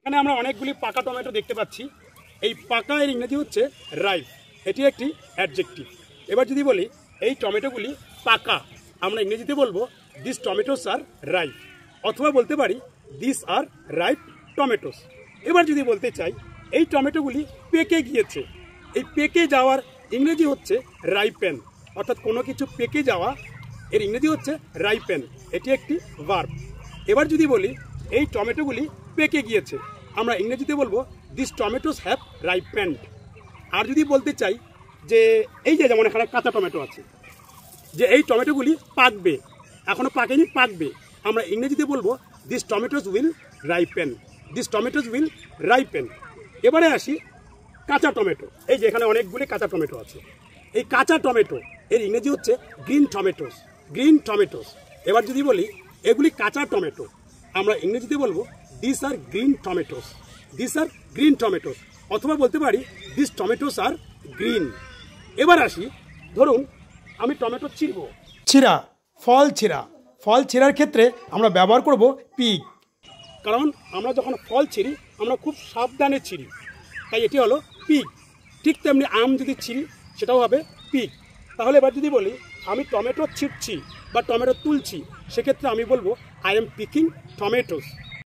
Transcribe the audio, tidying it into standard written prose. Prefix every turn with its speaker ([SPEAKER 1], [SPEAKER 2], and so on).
[SPEAKER 1] এখানে আমরা অনেকগুলি পাকা টমেটো দেখতে পাচ্ছি। এই পাকা এর ইংরেজি হচ্ছে রাইপ, এটি একটি অ্যাডজেক্টিভ। এবার যদি বলি এই টমেটোগুলি পাকা, আমরা ইংরেজিতে বলবো দিস টমেটোস আর রাইপ, অথবা বলতে পারি দিস আর রাইপ টমেটোস। এবার যদি বলতে চাই এই টমেটোগুলি পেকে গিয়েছে, এই পেকে যাওয়ার ইংরেজি হচ্ছে রাইপেন, অর্থাৎ কোনো কিছু পেকে যাওয়া এর ইংরেজি হচ্ছে রাইপেন, এটি একটি ভার্ব। এবার যদি বলি এই টমেটোগুলি পেকে গিয়েছে, আমরা ইংরেজিতে বলবো দিস টমেটোস হ্যাভ রাইপেন্ড। আর যদি বলতে চাই যে এই যে যেমন এখানে কাঁচা টমেটো আছে, যে এই টমেটোগুলি পাকবে, এখনো পাকেনি, পাকবে, আমরা ইংরেজিতে বলবো this tomatoes will ripen, this tomatoes will ripen. এবারে আসি কাঁচা টমেটো, এই যে এখানে অনেকগুলি কাঁচা টমেটো আছে, এই কাঁচা টমেটো এর ইংরেজি হচ্ছে গ্রিন টমেটোস, গ্রিন টমেটোস। এবার যদি বলি এগুলি কাঁচা টমেটো, আমরা ইংরেজিতে বলবো this are green tomatoes, this are green tomatoes, অথবা বলতে পারি দিস টমেটোস আর গ্রিন। এবার আসি, ধরুন আমি টমেটো ছিঁড়ব, ছিঁড়া, ফল ছিঁড়া, ফল ছিঁড়ার ক্ষেত্রে আমরা ব্যবহার করব পিক, কারণ আমরা যখন ফল ছিঁড়ি আমরা খুব সাবধানে ছিঁড়ি, তাই এটি হলো পিক। ঠিক তেমনি আম যদি ছিঁড়ি সেটাও হবে পিক। তাহলে এবার যদি বলি আমি টমেটো ছিঁড়ছি বা টমেটো তুলছি, সেক্ষেত্রে আমি বলবো আই এম পিকিং টমেটোস,